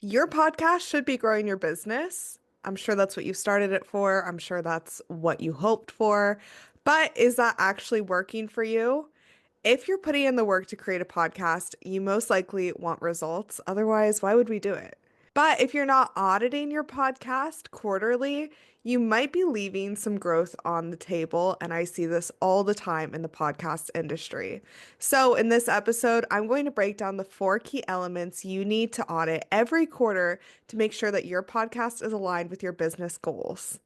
Your podcast should be growing your business. I'm sure that's what you started it for. I'm sure that's what you hoped for. But is that actually working for you? If you're putting in the work to create a podcast, you most likely want results. Otherwise, why would we do it? But if you're not auditing your podcast quarterly, you might be leaving some growth on the table. And I see this all the time in the podcast industry. So, in this episode, I'm going to break down the four key elements you need to audit every quarter to make sure that your podcast is aligned with your business goals.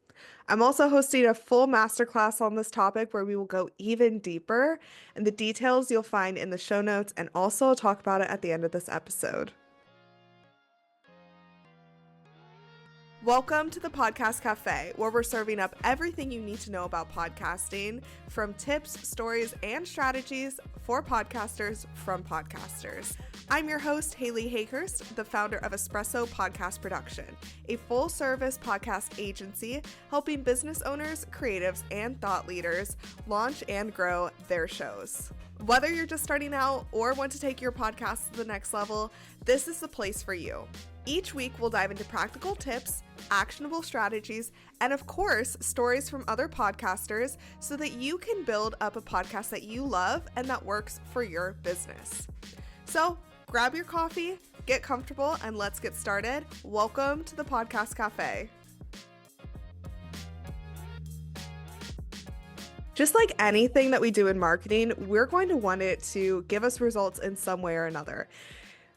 I'm also hosting a full masterclass on this topic where we will go even deeper, and the details you'll find in the show notes, and also I'll talk about it at the end of this episode. Welcome to the Podcast Cafe, where we're serving up everything you need to know about podcasting, from tips, stories, and strategies for podcasters from podcasters. I'm your host, Haley Hayhurst, the founder of Espresso Podcast Production, a full-service podcast agency helping business owners, creatives, and thought leaders launch and grow their shows. Whether you're just starting out or want to take your podcast to the next level, this is the place for you. Each week, we'll dive into practical tips, actionable strategies, and of course, stories from other podcasters so that you can build up a podcast that you love and that works for your business. So grab your coffee, get comfortable, and let's get started. Welcome to the Podcast Cafe. Just like anything that we do in marketing, we're going to want it to give us results in some way or another.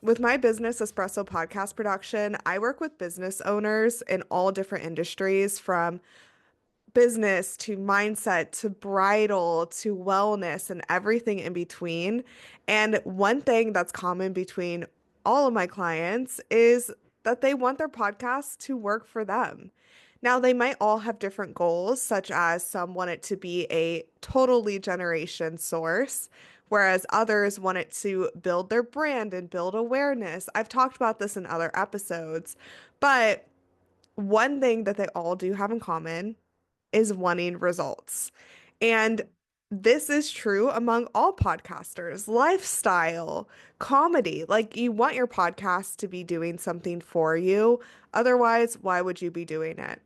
With my business, Espresso Podcast Production, I work with business owners in all different industries, from business to mindset to bridal to wellness and everything in between. And one thing that's common between all of my clients is that they want their podcast to work for them. Now, they might all have different goals, such as some want it to be a total lead generation source, whereas others want it to build their brand and build awareness. I've talked about this in other episodes, but one thing that they all do have in common is wanting results. And this is true among all podcasters, lifestyle, comedy. Like, you want your podcast to be doing something for you. Otherwise, why would you be doing it?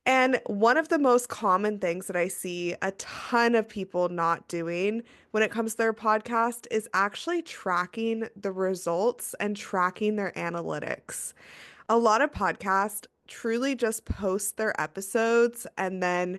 And one of the most common things that I see a ton of people not doing when it comes to their podcast is actually tracking the results and tracking their analytics. A lot of podcasts truly just post their episodes and then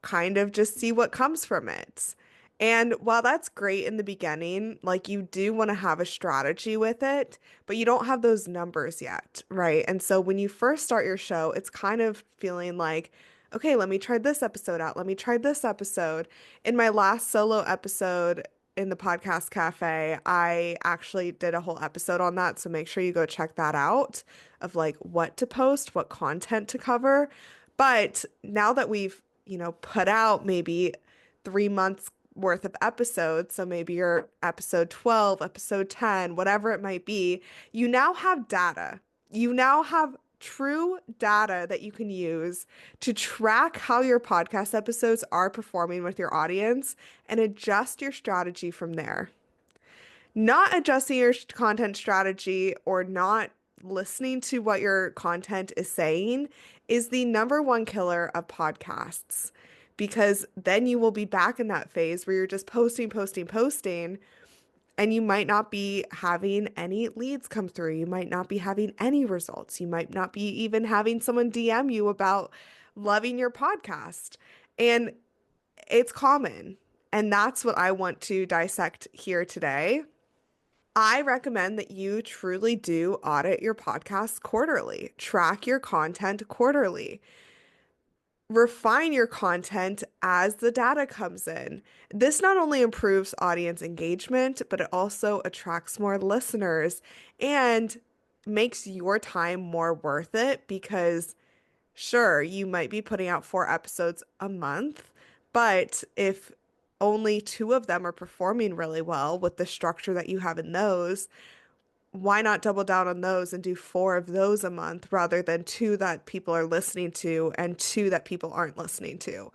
kind of just see what comes from it. And while that's great in the beginning, like, you do want to have a strategy with it, but you don't have those numbers yet, right? And so when you first start your show, it's kind of feeling like, okay, let me try this episode out. Let me try this episode. In my last solo episode in the Podcast Cafe, I actually did a whole episode on that. So make sure you go check that out, of like what to post, what content to cover. But now that we've put out maybe 3 months worth of episodes, so maybe you're episode 12, episode 10, whatever it might be, you now have data. You now have true data that you can use to track how your podcast episodes are performing with your audience and adjust your strategy from there. Not adjusting your content strategy or not listening to what your content is saying is the number one killer of podcasts, because then you will be back in that phase where you're just posting, posting, posting, and you might not be having any leads come through. You might not be having any results. You might not be even having someone DM you about loving your podcast. And it's common. And that's what I want to dissect here today. I recommend that you truly do audit your podcast quarterly, track your content quarterly, refine your content as the data comes in. This not only improves audience engagement, but it also attracts more listeners and makes your time more worth it, because sure, you might be putting out 4 episodes a month, but if only 2 of them are performing really well with the structure that you have in those, why not double down on those and do 4 of those a month rather than 2 that people are listening to and 2 that people aren't listening to?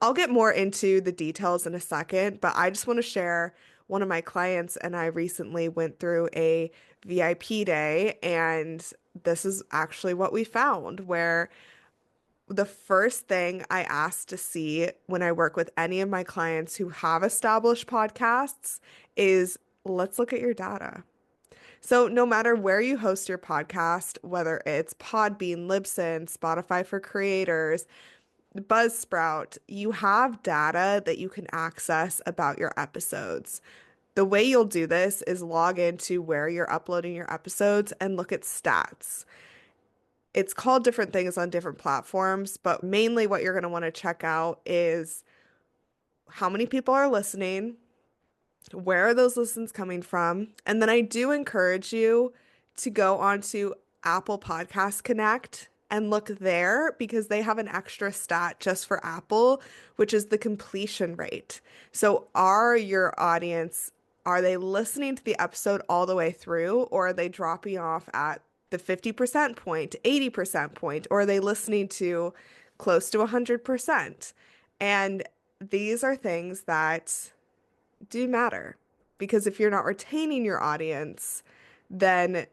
I'll get more into the details in a second, but I just want to share one of my clients and I recently went through a VIP day, and this is actually what we found, where the first thing I ask to see when I work with any of my clients who have established podcasts is let's look at your data. So, no matter where you host your podcast, whether it's Podbean, Libsyn, Spotify for Creators, Buzzsprout, you have data that you can access about your episodes. The way you'll do this is log into where you're uploading your episodes and look at stats. It's called different things on different platforms, but mainly what you're going to want to check out is how many people are listening, where are those listens coming from? And then I do encourage you to go onto Apple Podcast Connect and look there because they have an extra stat just for Apple, which is the completion rate. So are your audience, are they listening to the episode all the way through, or are they dropping off at the 50% point, 80% point, or are they listening to close to 100%? And these are things that do matter because if you're not retaining your audience, then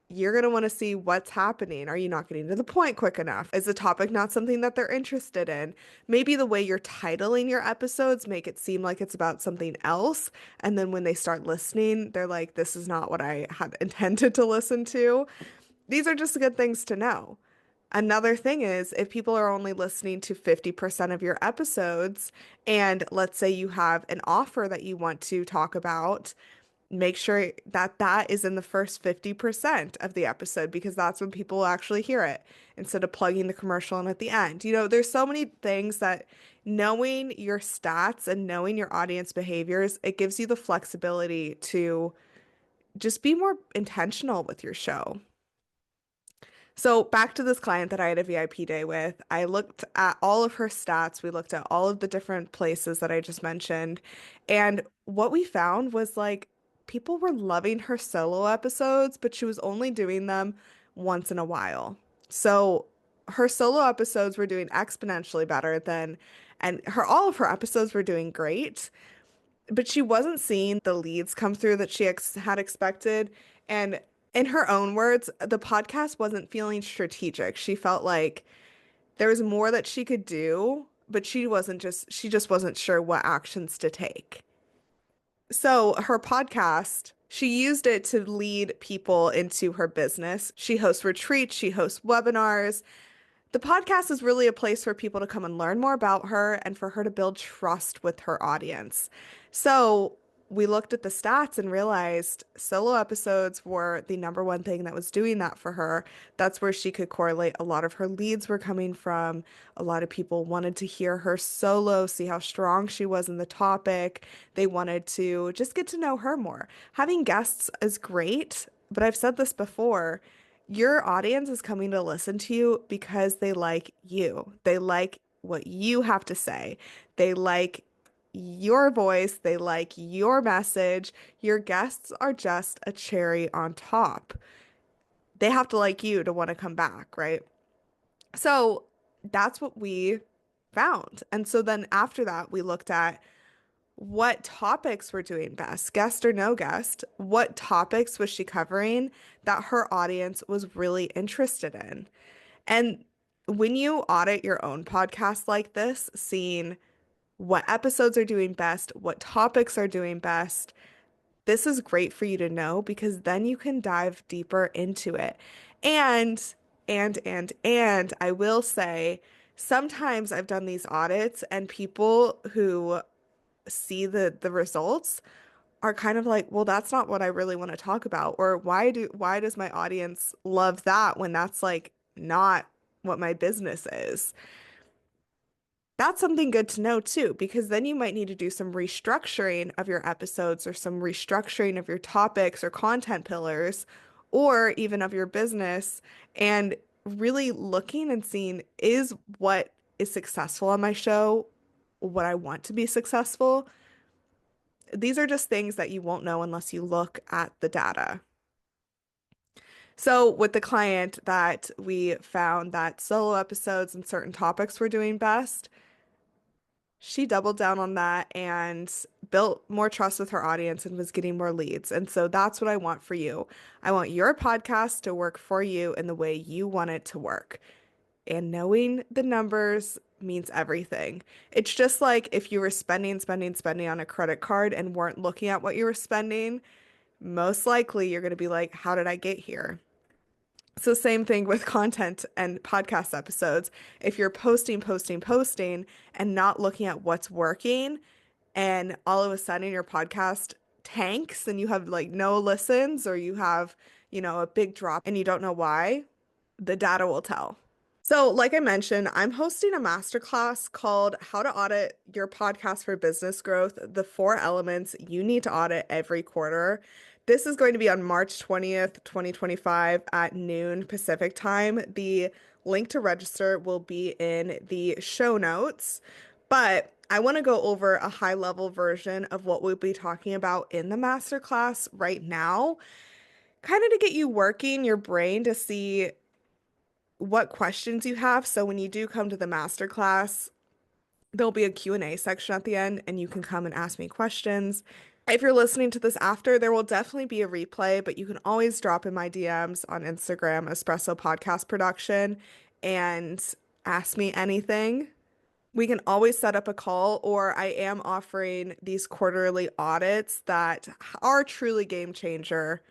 you're going to want to see what's happening. Are you not getting to the point quick enough? Is the topic not something that they're interested in? Maybe the way you're titling your episodes make it seem like it's about something else. And then when they start listening, they're like, this is not what I had intended to listen to. These are just good things to know. Another thing is if people are only listening to 50% of your episodes, and let's say you have an offer that you want to talk about, make sure that that is in the first 50% of the episode because that's when people will actually hear it instead of plugging the commercial in at the end. There's so many things that knowing your stats and knowing your audience behaviors, it gives you the flexibility to just be more intentional with your show. So back to this client that I had a VIP day with, I looked at all of her stats. We looked at all of the different places that I just mentioned. And what we found was like people were loving her solo episodes, but she was only doing them once in a while. So her solo episodes were doing exponentially better than, and all of her episodes were doing great, but she wasn't seeing the leads come through that she had expected. And in her own words, the podcast wasn't feeling strategic. She felt like there was more that she could do, but she just wasn't sure what actions to take. So her podcast, she used it to lead people into her business. She hosts retreats, she hosts webinars. The podcast is really a place for people to come and learn more about her and for her to build trust with her audience. So we looked at the stats and realized solo episodes were the number one thing that was doing that for her. That's where she could correlate a lot of her leads were coming from. A lot of people wanted to hear her solo, see how strong she was in the topic. They wanted to just get to know her more. Having guests is great, but I've said this before. Your audience is coming to listen to you because they like you. They like what you have to say. They like your voice. They like your message. Your guests are just a cherry on top. They have to like you to want to come back, right? So that's what we found. And so then after that, we looked at what topics were doing best, guest or no guest. What topics was she covering that her audience was really interested in? And when you audit your own podcast like this, seeing what episodes are doing best, what topics are doing best, this is great for you to know because then you can dive deeper into it. And, and I will say, sometimes I've done these audits and people who see the results are kind of like, well, that's not what I really want to talk about. Or why does my audience love that when that's like not what my business is? That's something good to know too, because then you might need to do some restructuring of your episodes or some restructuring of your topics or content pillars, or even of your business, and really looking and seeing is what is successful on my show what I want to be successful. These are just things that you won't know unless you look at the data. So with the client that we found that solo episodes and certain topics were doing best, she doubled down on that and built more trust with her audience and was getting more leads. And so that's what I want for you. I want your podcast to work for you in the way you want it to work. And knowing the numbers means everything. It's just like if you were spending on a credit card and weren't looking at what you were spending, most likely you're going to be like, how did I get here? So same thing with content and podcast episodes. If you're posting, and not looking at what's working, and all of a sudden your podcast tanks and you have like no listens or you have, a big drop and you don't know why, the data will tell. So, like I mentioned, I'm hosting a masterclass called How to Audit Your Podcast for Business Growth, the 4 elements you need to audit every quarter. This is going to be on March 20th, 2025 at noon Pacific time. The link to register will be in the show notes, but I want to go over a high level version of what we'll be talking about in the masterclass right now, kind of to get you working your brain to see what questions you have. So when you do come to the masterclass, there'll be a Q&A section at the end and you can come and ask me questions. If you're listening to this after, there will definitely be a replay, but you can always drop in my DMs on Instagram, Espresso Podcast Production, and ask me anything. We can always set up a call, or I am offering these quarterly audits that are truly game changer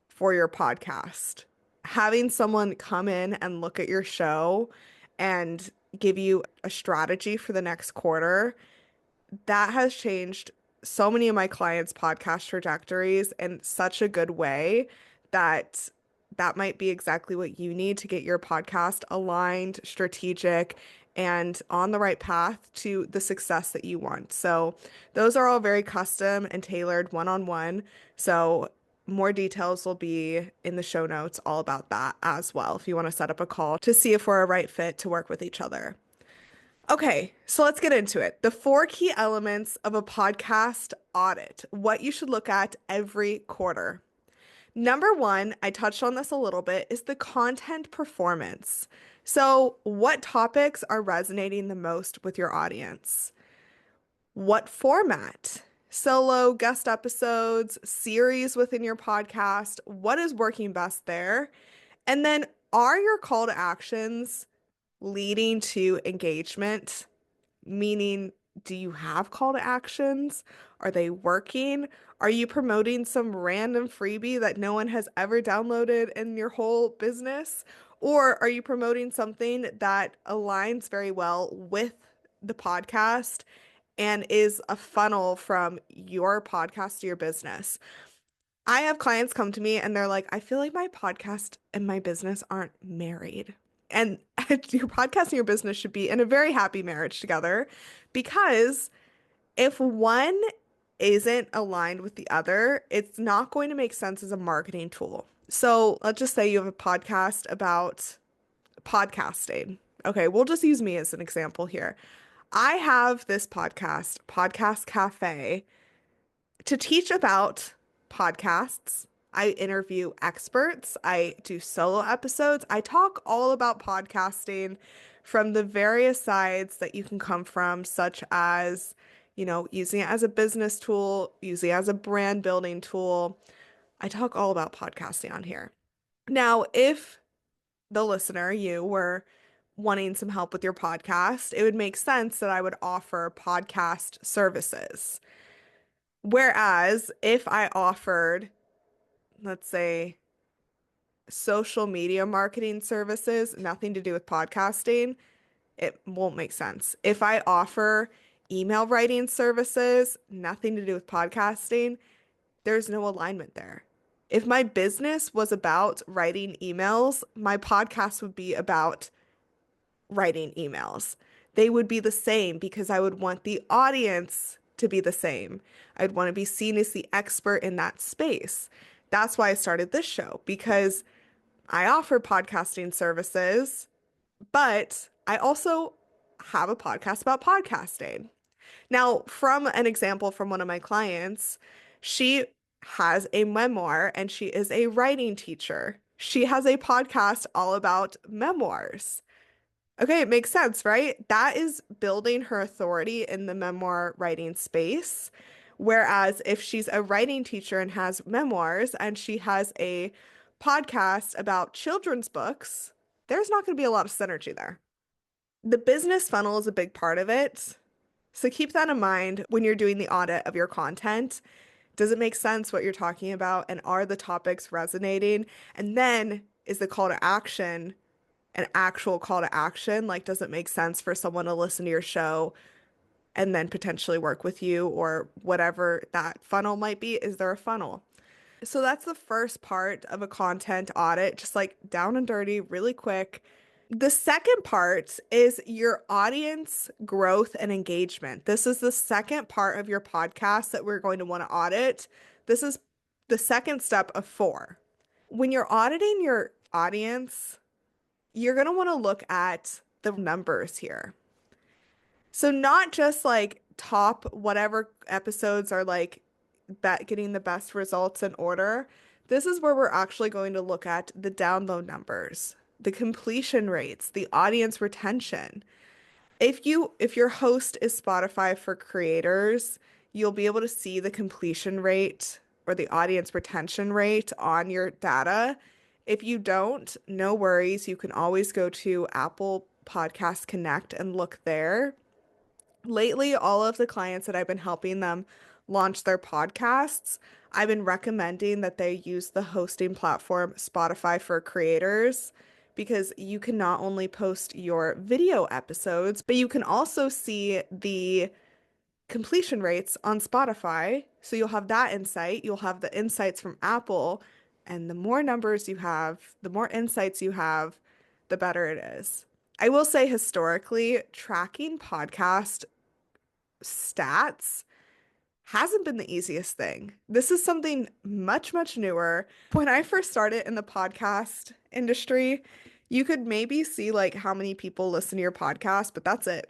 for your podcast. Having someone come in and look at your show and give you a strategy for the next quarter, that has changed so many of my clients' podcast trajectories in such a good way that that might be exactly what you need to get your podcast aligned, strategic, and on the right path to the success that you want. So those are all very custom and tailored one-on-one. So more details will be in the show notes all about that as well if you want to set up a call to see if we're a right fit to work with each other. Okay, so let's get into it. The 4 key elements of a podcast audit, what you should look at every quarter. Number one, I touched on this a little bit, is the content performance. So, what topics are resonating the most with your audience? What format? Solo, guest episodes, series within your podcast, what is working best there? And then, are your call to actions leading to engagement? Meaning, do you have call to actions? Are they working? Are you promoting some random freebie that no one has ever downloaded in your whole business? Or are you promoting something that aligns very well with the podcast and is a funnel from your podcast to your business? I have clients come to me and they're like, I feel like my podcast and my business aren't married. And your podcast and your business should be in a very happy marriage together, because if one isn't aligned with the other, it's not going to make sense as a marketing tool. So let's just say you have a podcast about podcasting. Okay, we'll just use me as an example here. I have this podcast, Podcast Cafe, to teach about podcasts. I interview experts. I do solo episodes. I talk all about podcasting from the various sides that you can come from, such as, using it as a business tool, using it as a brand building tool. I talk all about podcasting on here. Now, if the listener, you were wanting some help with your podcast, it would make sense that I would offer podcast services. Whereas if I offered, let's say, social media marketing services, nothing to do with podcasting, it won't make sense. If I offer email writing services, nothing to do with podcasting, there's no alignment there. If my business was about writing emails, my podcast would be about writing emails. They would be the same because I would want the audience to be the same. I'd want to be seen as the expert in that space. That's why I started this show, because I offer podcasting services, but I also have a podcast about podcasting. Now, from an example from one of my clients, she has a memoir and she is a writing teacher. She has a podcast all about memoirs. Okay, it makes sense, right? That is building her authority in the memoir writing space. Whereas if she's a writing teacher and has memoirs and she has a podcast about children's books, there's not going to be a lot of synergy there. The business funnel is a big part of it. So keep that in mind when you're doing the audit of your content. Does it make sense what you're talking about? And are the topics resonating? And then is the call to action an actual call to action? Like, does it make sense for someone to listen to your show and then potentially work with you or whatever that funnel might be? Is there a funnel? So that's the first part of a content audit, just like down and dirty, really quick. The second part is your audience growth and engagement. This is the second part of your podcast that we're going to want to audit. This is the second step of four. When you're auditing your audience, you're going to want to look at the numbers here. So not just like top whatever episodes are like getting the best results in order. This is where we're actually going to look at the download numbers, the completion rates, the audience retention. If your host is Spotify for creators, you'll be able to see the completion rate or the audience retention rate on your data. If you don't, no worries. You can always go to Apple Podcast Connect and look there. Lately, all of the clients that I've been helping them launch their podcasts, I've been recommending that they use the hosting platform Spotify for creators because you can not only post your video episodes, but you can also see the completion rates on Spotify. So you'll have that insight. You'll have the insights from Apple. And the more numbers you have, the more insights you have, the better it is. I will say historically, tracking podcast stats hasn't been the easiest thing. This is something much, much newer. When I first started in the podcast industry, you could maybe see like how many people listen to your podcast, but that's it.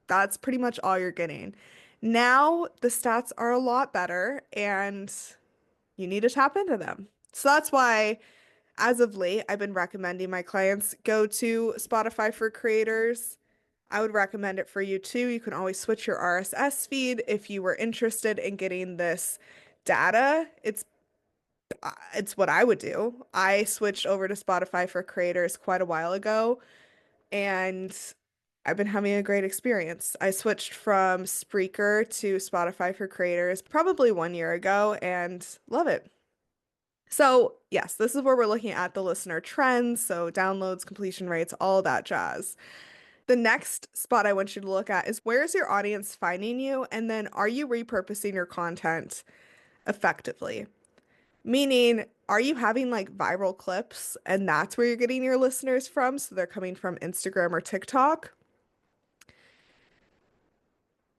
That's pretty much all you're getting. Now the stats are a lot better and you need to tap into them. So that's why, as of late, I've been recommending my clients go to Spotify for creators. I would recommend it for you too. You can always switch your RSS feed if you were interested in getting this data. It's what I would do. I switched over to Spotify for creators quite a while ago and I've been having a great experience. I switched from Spreaker to Spotify for creators probably 1 year ago and love it. So, yes, this is where we're looking at the listener trends, so downloads, completion rates, all that jazz. The next spot I want you to look at is where is your audience finding you? And then are you repurposing your content effectively? Meaning, are you having like viral clips and that's where you're getting your listeners from? So they're coming from Instagram or TikTok?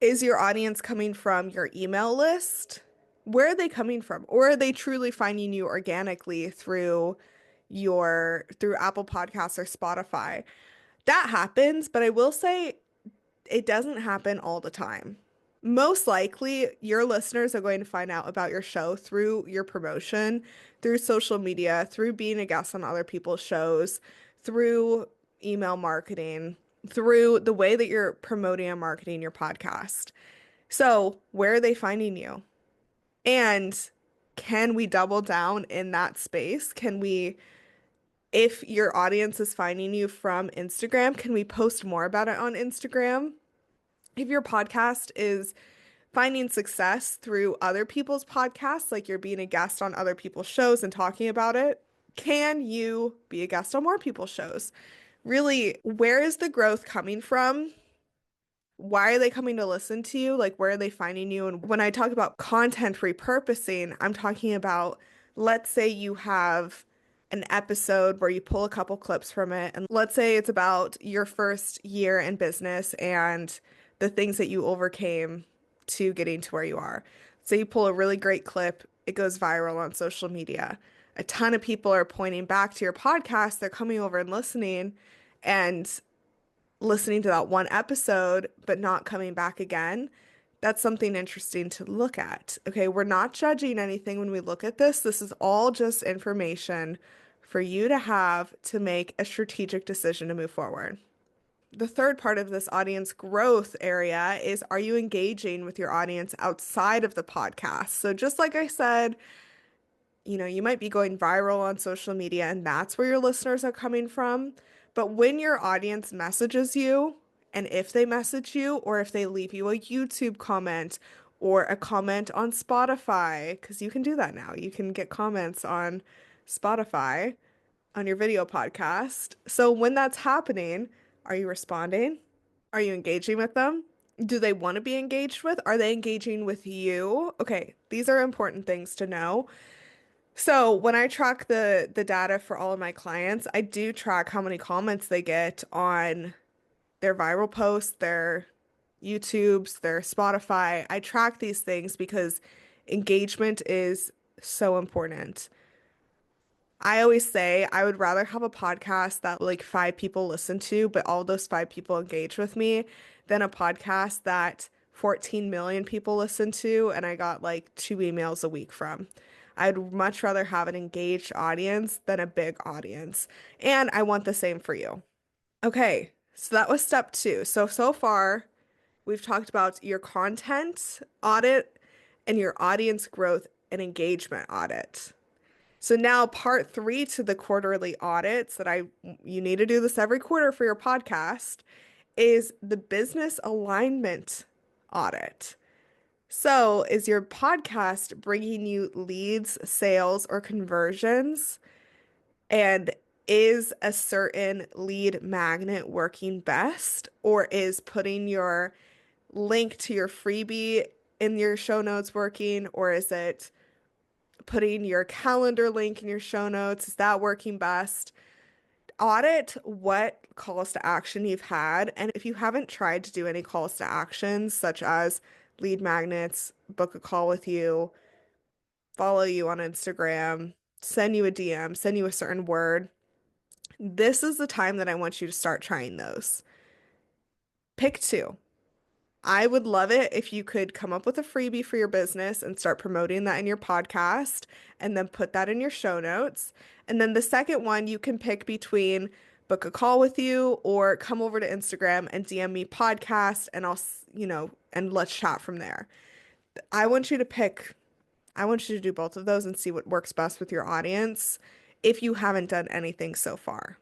Is your audience coming from your email list? Where are they coming from? Or are they truly finding you organically through Apple Podcasts or Spotify? That happens, but I will say it doesn't happen all the time. Most likely, your listeners are going to find out about your show through your promotion, through social media, through being a guest on other people's shows, through email marketing, through the way that you're promoting and marketing your podcast. So, where are they finding you? And can we double down in that space? If your audience is finding you from Instagram, can we post more about it on Instagram? If your podcast is finding success through other people's podcasts, like you're being a guest on other people's shows and talking about it, can you be a guest on more people's shows? Really, where is the growth coming from? Why are they coming to listen to you? Like, where are they finding you? And when I talk about content repurposing, I'm talking about, let's say you have an episode where you pull a couple clips from it, and let's say it's about your first year in business and the things that you overcame to getting to where you are. So you pull a really great clip, it goes viral on social media. A ton of people are pointing back to your podcast, they're coming over and listening to that one episode, but not coming back again. That's something interesting to look at. Okay, we're not judging anything when we look at this. This is all just information for you to have to make a strategic decision to move forward. The third part of this audience growth area is, are you engaging with your audience outside of the podcast? So just like I said, you might be going viral on social media and that's where your listeners are coming from. But when your audience messages you, and if they message you, or if they leave you a YouTube comment or a comment on Spotify, because you can do that now, you can get comments on Spotify on your video podcast. So when that's happening, are you responding? Are you engaging with them? Do they want to be engaged with? Are they engaging with you? Okay, these are important things to know. So when I track the data for all of my clients, I do track how many comments they get on their viral posts, their YouTubes, their Spotify. I track these things because engagement is so important. I always say I would rather have a podcast that like five people listen to, but all those five people engage with me than a podcast that 14 million people listen to and I got like two emails a week from. I'd much rather have an engaged audience than a big audience. And I want the same for you. Okay, so that was step two. So far, we've talked about your content audit and your audience growth and engagement audit. So now part three to the quarterly audits that you need to do this every quarter for your podcast is the business alignment audit. So is your podcast bringing you leads, sales, or conversions? And is a certain lead magnet working best? Or is putting your link to your freebie in your show notes working? Or is it putting your calendar link in your show notes? Is that working best? Audit what calls to action you've had. And if you haven't tried to do any calls to actions, such as lead magnets, book a call with you, follow you on Instagram, send you a DM, send you a certain word, this is the time that I want you to start trying those. Pick two. I would love it if you could come up with a freebie for your business and start promoting that in your podcast and then put that in your show notes. And then the second one, you can pick between book a call with you or come over to Instagram and DM me podcast and and let's chat from there. I want you to pick, I want you to do both of those and see what works best with your audience if you haven't done anything so far.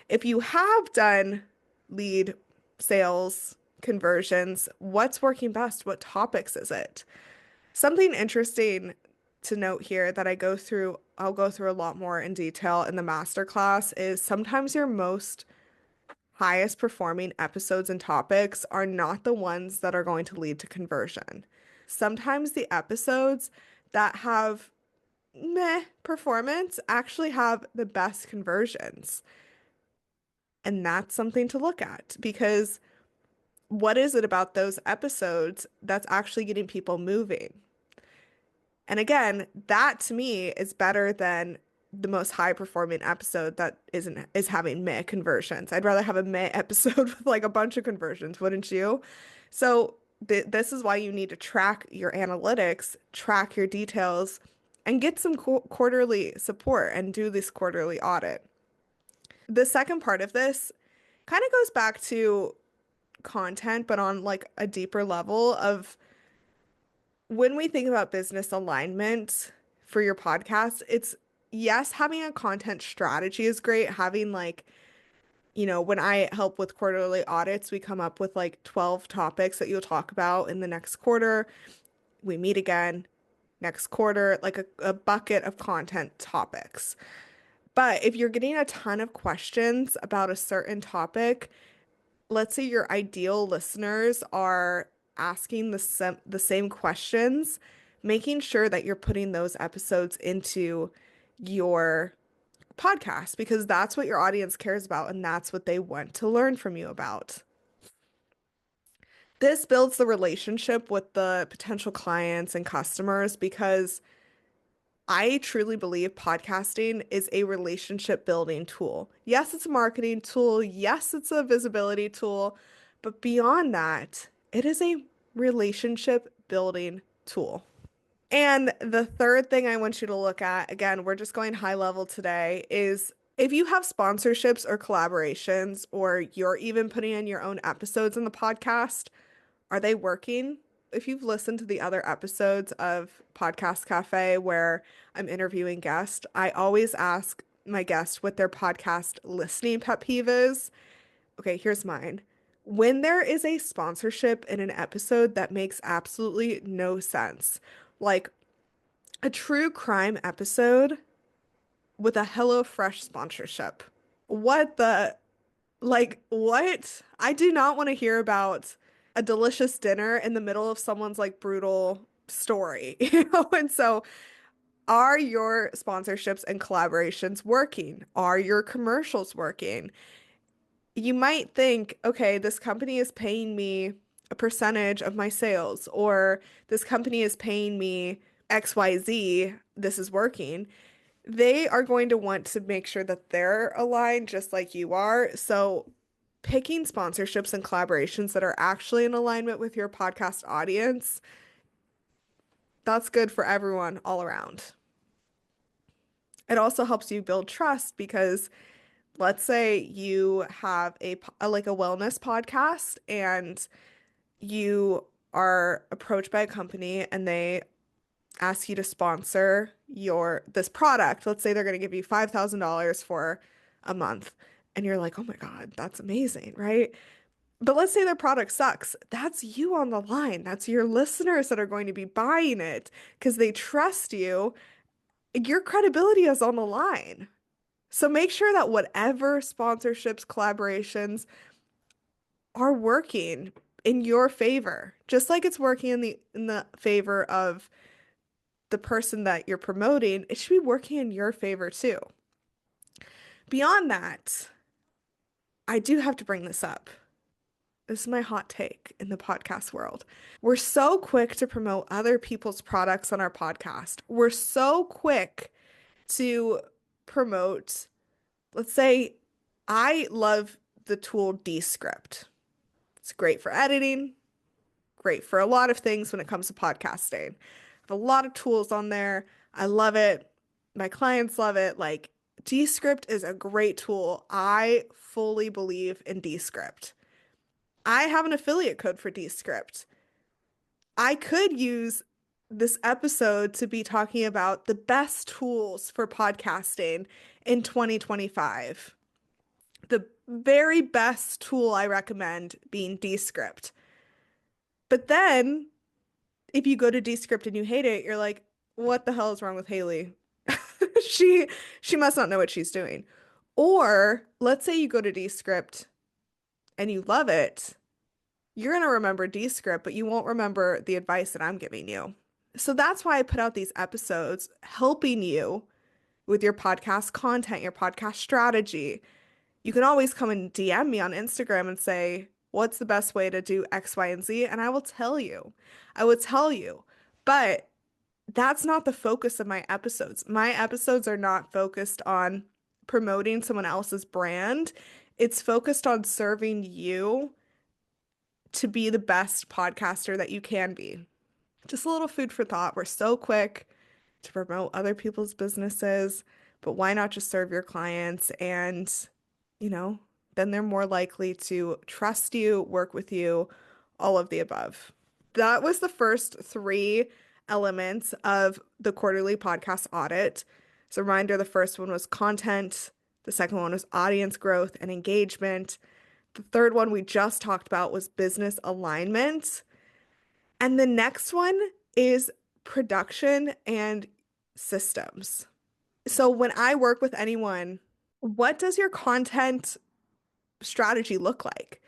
If you have done lead sales, conversions, what's working best? What topics is it? Something interesting to note here that I'll go through a lot more in detail in the masterclass is sometimes your most highest performing episodes and topics are not the ones that are going to lead to conversion. Sometimes the episodes that have meh performance actually have the best conversions. And that's something to look at because what is it about those episodes that's actually getting people moving? And again, that to me is better than the most high performing episode that is having meh conversions. I'd rather have a meh episode with like a bunch of conversions, wouldn't you? So this is why you need to track your analytics, track your details, and get some quarterly support and do this quarterly audit. The second part of this kind of goes back to content, but on like a deeper level of when we think about business alignment for your podcast, it's yes, having a content strategy is great. Having like, when I help with quarterly audits, we come up with like 12 topics that you'll talk about in the next quarter. We meet again next quarter, like a bucket of content topics. But if you're getting a ton of questions about a certain topic, let's say your ideal listeners are asking the same questions, making sure that you're putting those episodes into your podcast because that's what your audience cares about and that's what they want to learn from you about. This builds the relationship with the potential clients and customers because I truly believe podcasting is a relationship building tool. Yes, it's a marketing tool. Yes, it's a visibility tool. But beyond that, it is a relationship building tool. And the third thing I want you to look at, again, we're just going high level today, is If you have sponsorships or collaborations, or you're even putting in your own episodes in the podcast, are they working? If you've listened to the other episodes of Podcast Cafe where I'm interviewing guests, I always ask my guests what their podcast listening pet peeve is. Okay, here's mine. When there is a sponsorship in an episode that makes absolutely no sense, like a true crime episode with a HelloFresh sponsorship. What the, what? I do not want to hear about a delicious dinner in the middle of someone's like brutal story, you know? And so, are your sponsorships and collaborations working? Are your commercials working? You might think, okay, this company is paying me a percentage of my sales, or this company is paying me XYZ, this is working. They are going to want to make sure that they're aligned just like you are. So, picking sponsorships and collaborations that are actually in alignment with your podcast audience, that's good for everyone all around. It also helps you build trust because let's say you have like a wellness podcast and you are approached by a company and they ask you to sponsor your this product. Let's say they're going to give you $5,000 for a month. And you're like, oh my God, that's amazing, right? But let's say their product sucks. That's you on the line. That's your listeners that are going to be buying it because they trust you. Your credibility is on the line. So make sure that whatever sponsorships, collaborations are working in your favor, just like it's working in the favor of the person that you're promoting, it should be working in your favor too. Beyond that, I do have to bring this up. This is my hot take in the podcast world. We're so quick to promote other people's products on our podcast. We're so quick to promote, let's say, I love the tool Descript. It's great for editing, great for a lot of things when it comes to podcasting. I have a lot of tools on there. I love it. My clients love it. Like, Descript is a great tool. I fully believe in Descript. I have an affiliate code for Descript. I could use this episode to be talking about the best tools for podcasting in 2025. The very best tool I recommend being Descript. But then if you go to Descript and you hate it, you're like, what the hell is wrong with Haley? She she must not know what she's doing. Or let's say you go to Descript and you love it. You're going to remember Descript, but you won't remember the advice that I'm giving you. So that's why I put out these episodes helping you with your podcast content, your podcast strategy. You can always come and DM me on Instagram and say, what's the best way to do X, Y, and Z? And I will tell you. I will tell you. But that's not the focus of my episodes. My episodes are not focused on promoting someone else's brand. It's focused on serving you to be the best podcaster that you can be. Just a little food for thought. We're so quick to promote other people's businesses, but why not just serve your clients and, you know, then they're more likely to trust you, work with you, all of the above. That was the first three elements of the quarterly podcast audit. As a reminder, the first one was content, the second one was audience growth and engagement. The third one we just talked about was business alignment. And the next one is production and systems. So when I work with anyone, what does your content strategy look like?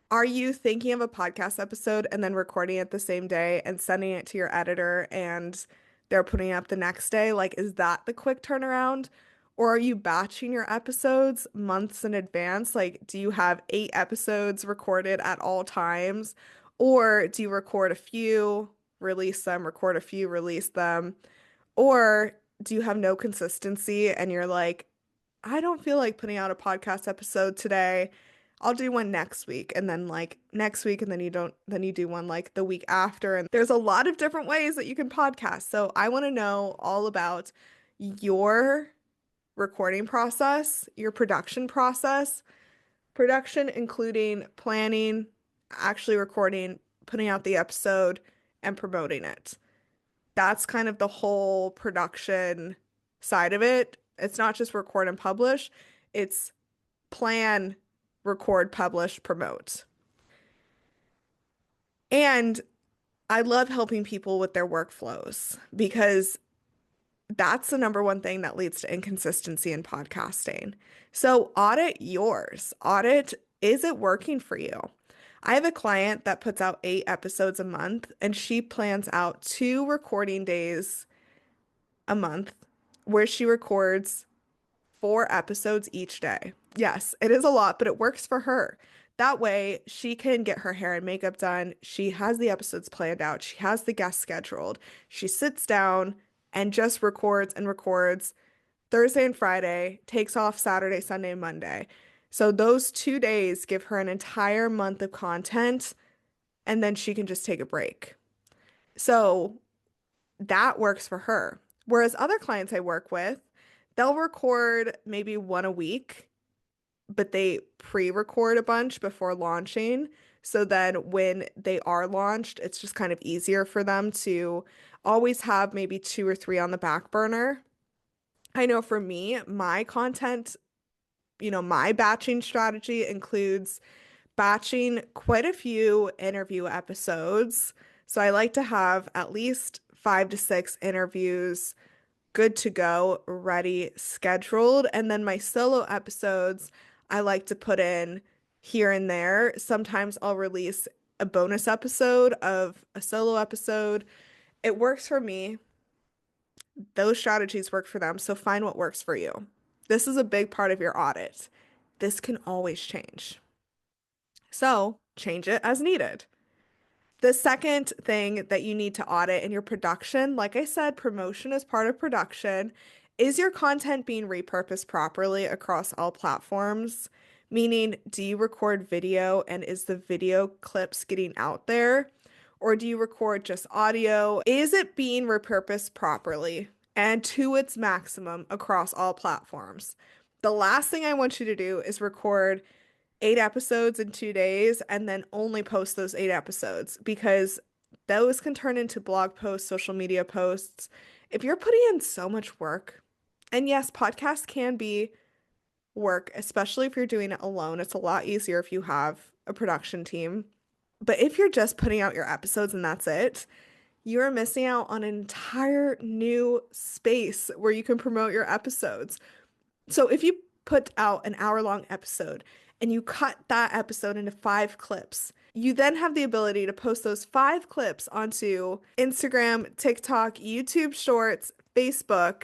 Are you thinking of a podcast episode and then recording it the same day and sending it to your editor and they're putting it up the next day? Like, is that the quick turnaround? Or are you batching your episodes months in advance? Like, do you have 8 episodes recorded at all times? Or do you record a few, release them, record a few, release them? Or do you have no consistency and you're like, I don't feel like putting out a podcast episode today. I'll do one next week and then like next week and then you do one like the week after. And there's a lot of different ways that you can podcast. So I want to know all about your recording process, your production process, production including planning, actually recording, putting out the episode, and promoting it. That's kind of the whole production side of it. It's not just record and publish, it's plan, record, publish, promote. And I love helping people with their workflows because that's the number one thing that leads to inconsistency in podcasting. So audit yours. Audit, is it working for you? I have a client that puts out 8 episodes a month, and she plans out 2 recording days a month where she records 4 episodes each day. Yes, it is a lot, but it works for her. That way, she can get her hair and makeup done. She has the episodes planned out. She has the guests scheduled. She sits down and just records and records Thursday and Friday, takes off Saturday, Sunday, and Monday. So those 2 days give her an entire month of content, and then she can just take a break. So that works for her. Whereas other clients I work with, they'll record maybe one a week, but they pre-record a bunch before launching. So then when they are launched, it's just kind of easier for them to always have maybe 2 or 3 on the back burner. I know for me, my content, my batching strategy includes batching quite a few interview episodes. So I like to have at least 5 to 6 interviews good to go, ready, scheduled. And then my solo episodes, I like to put in here and there. Sometimes I'll release a bonus episode of a solo episode. It works for me. Those strategies work for them. So find what works for you. This is a big part of your audit. This can always change. So change it as needed. The second thing that you need to audit in your production, like I said, promotion is part of production. Is your content being repurposed properly across all platforms? Meaning, do you record video and is the video clips getting out there? Or do you record just audio? Is it being repurposed properly and to its maximum across all platforms? The last thing I want you to do is record 8 episodes in 2 days and then only post those 8 episodes because those can turn into blog posts, social media posts. If you're putting in so much work, and yes, podcasts can be work, especially if you're doing it alone. It's a lot easier if you have a production team. But if you're just putting out your episodes and that's it, you're missing out on an entire new space where you can promote your episodes. So if you put out an hour-long episode and you cut that episode into 5 clips, you then have the ability to post those 5 clips onto Instagram, TikTok, YouTube Shorts, Facebook.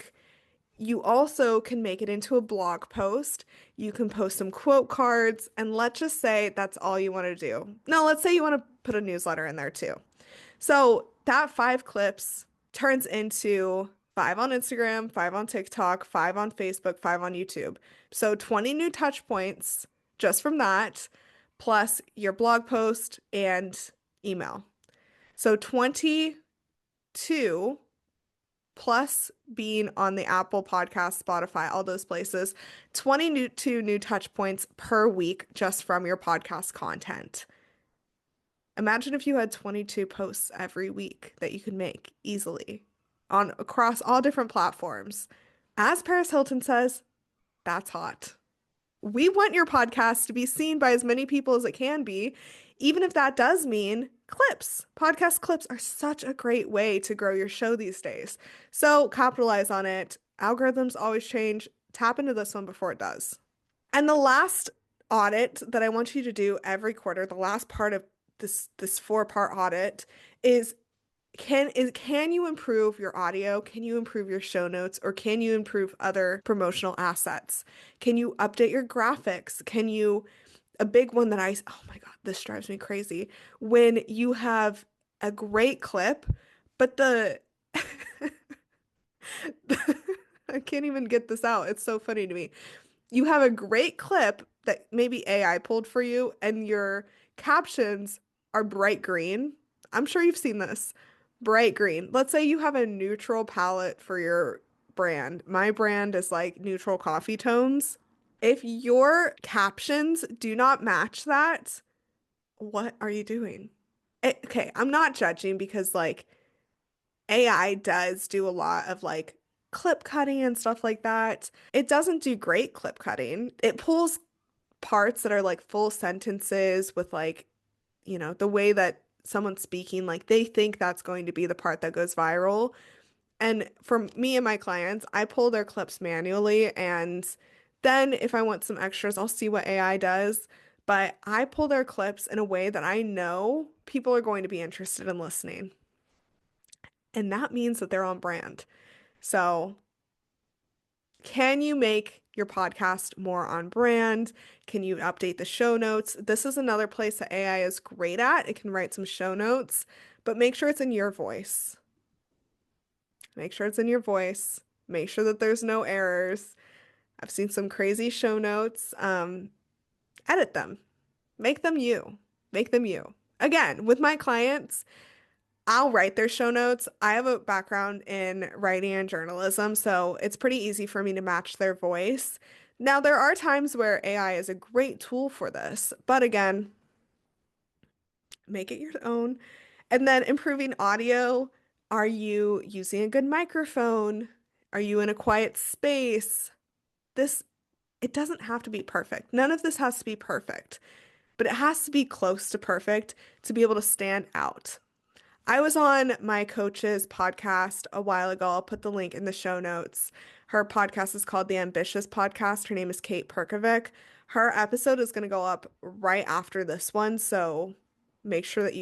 You also can make it into a blog post. You can post some quote cards, and let's just say that's all you want to do. No, let's say you want to put a newsletter in there too. So that 5 clips turns into 5 on Instagram, 5 on TikTok, 5 on Facebook, 5 on YouTube. So 20 new touch points just from that, plus your blog post and email. So 22 plus being on the Apple Podcast, Spotify, all those places, 22 new touch points per week just from your podcast content. Imagine if you had 22 posts every week that you could make easily on across all different platforms. As Paris Hilton says, that's hot. We want your podcast to be seen by as many people as it can be, even if that does mean clips. Podcast clips are such a great way to grow your show these days. So capitalize on it. Algorithms always change. Tap into this one before it does. And the last audit that I want you to do every quarter, the last part of this 4-part audit is can you improve your audio? Can you improve your show notes? Or can you improve other promotional assets? Can you update your graphics? A big one that oh my God, this drives me crazy. When you have a great clip, but I can't even get this out. It's so funny to me. You have a great clip that maybe AI pulled for you, and your captions are bright green. I'm sure you've seen this. Bright green. Let's say you have a neutral palette for your brand. My brand is like neutral coffee tones. If your captions do not match that, what are you doing? Okay, I'm not judging because like AI does do a lot of like clip cutting and stuff like that. It doesn't do great clip cutting. It pulls parts that are like full sentences with like, the way that someone's speaking, like they think that's going to be the part that goes viral. And for me and my clients, I pull their clips manually. And then if I want some extras, I'll see what AI does. But I pull their clips in a way that I know people are going to be interested in listening. And that means that they're on brand. So, can you make your podcast more on brand? Can you update the show notes? This is another place that AI is great at. It can write some show notes, but make sure it's in your voice. Make sure it's in your voice. Make sure that there's no errors. I've seen some crazy show notes. Edit them. Make them you. Make them you. Again, with my clients, I'll write their show notes. I have a background in writing and journalism, so it's pretty easy for me to match their voice. Now, there are times where AI is a great tool for this, but again, make it your own. And then improving audio. Are you using a good microphone? Are you in a quiet space? This, it doesn't have to be perfect. None of this has to be perfect, but it has to be close to perfect to be able to stand out. I was on my coach's podcast a while ago. I'll put the link in the show notes. Her podcast is called The Ambitious Podcast. Her name is Kate Perkovic. Her episode is going to go up right after this one, so make sure that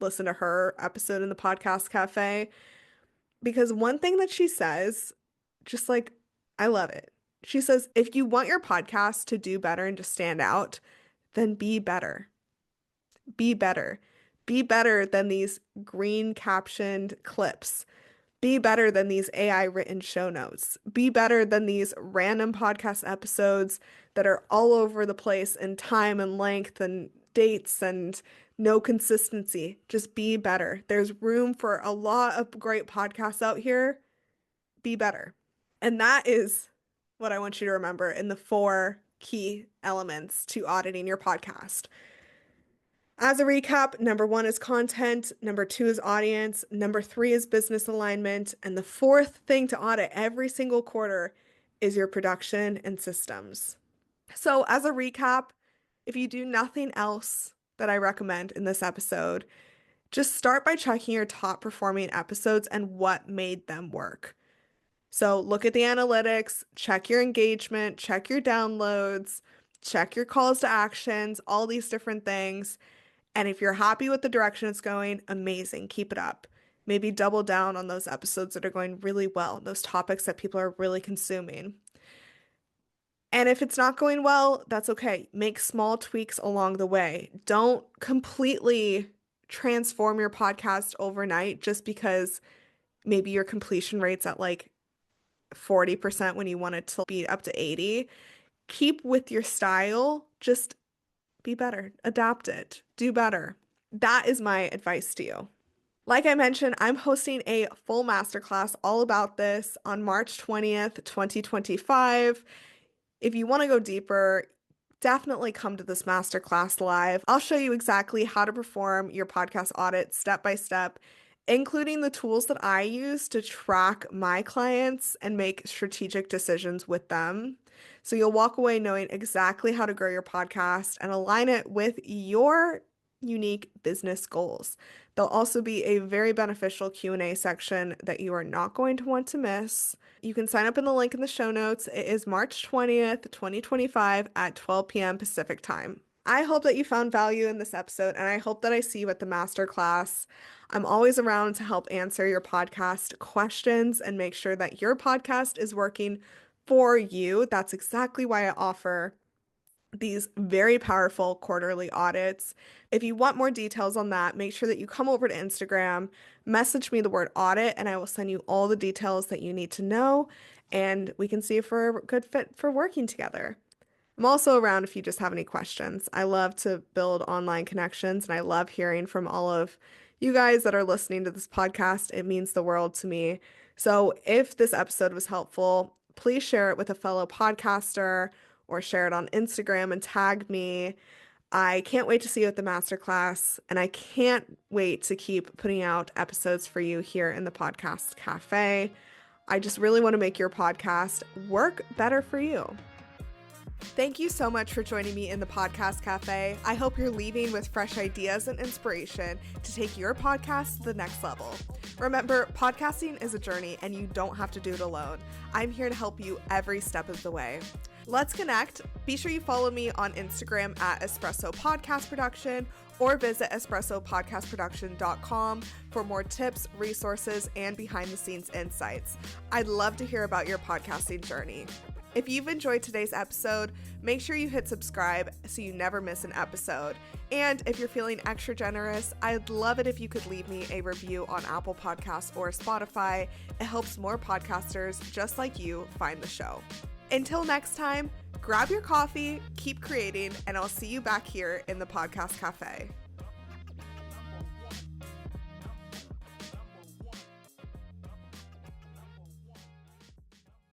listen to her episode in the podcast cafe. Because one thing that she says, just like, I love it. She says, if you want your podcast to do better and to stand out, then be better. Be better. Be better than these green captioned clips. Be better than these AI written show notes. Be better than these random podcast episodes that are all over the place in time and length and dates and no consistency. Just be better. There's room for a lot of great podcasts out here. Be better. And that is what I want you to remember in the 4 key elements to auditing your podcast. As a recap, number 1 is content, number 2 is audience, number 3 is business alignment, and the 4th thing to audit every single quarter is your production and systems. So, as a recap, if you do nothing else that I recommend in this episode, just start by checking your top performing episodes and what made them work. So, look at the analytics, check your engagement, check your downloads, check your calls to actions, all these different things. And if you're happy with the direction it's going, amazing, keep it up. Maybe double down on those episodes that are going really well, those topics that people are really consuming. And if it's not going well, that's okay. Make small tweaks along the way. Don't completely transform your podcast overnight just because maybe your completion rate's at like 40% when you want it to be up to 80. Keep with your style, just be better, adapt it, do better. That is my advice to you. Like I mentioned, I'm hosting a full masterclass all about this on March 20th, 2025. If you want to go deeper, definitely come to this masterclass live. I'll show you exactly how to perform your podcast audit step by step, including the tools that I use to track my clients and make strategic decisions with them. So you'll walk away knowing exactly how to grow your podcast and align it with your unique business goals. There'll also be a very beneficial Q&A section that you are not going to want to miss. You can sign up in the link in the show notes. It is March 20th, 2025 at 12 p.m. Pacific time. I hope that you found value in this episode, and I hope that I see you at the masterclass. I'm always around to help answer your podcast questions and make sure that your podcast is working for you. That's exactly why I offer these very powerful quarterly audits. If you want more details on that, make sure that you come over to Instagram, message me the word audit, and I will send you all the details that you need to know, and we can see if we're a good fit for working together. I'm also around if you just have any questions. I love to build online connections, and I love hearing from all of you guys that are listening to this podcast. It means the world to me. So if this episode was helpful, please share it with a fellow podcaster or share it on Instagram and tag me. I can't wait to see you at the Masterclass, and I can't wait to keep putting out episodes for you here in the Podcast Cafe. I just really want to make your podcast work better for you. Thank you so much for joining me in the Podcast Cafe. I hope you're leaving with fresh ideas and inspiration to take your podcast to the next level. Remember, podcasting is a journey and you don't have to do it alone. I'm here to help you every step of the way. Let's connect. Be sure you follow me on Instagram at Espresso Podcast Production or visit espressopodcastproduction.com for more tips, resources, and behind-the-scenes insights. I'd love to hear about your podcasting journey. If you've enjoyed today's episode, make sure you hit subscribe so you never miss an episode. And if you're feeling extra generous, I'd love it if you could leave me a review on Apple Podcasts or Spotify. It helps more podcasters just like you find the show. Until next time, grab your coffee, keep creating, and I'll see you back here in the Podcast Cafe.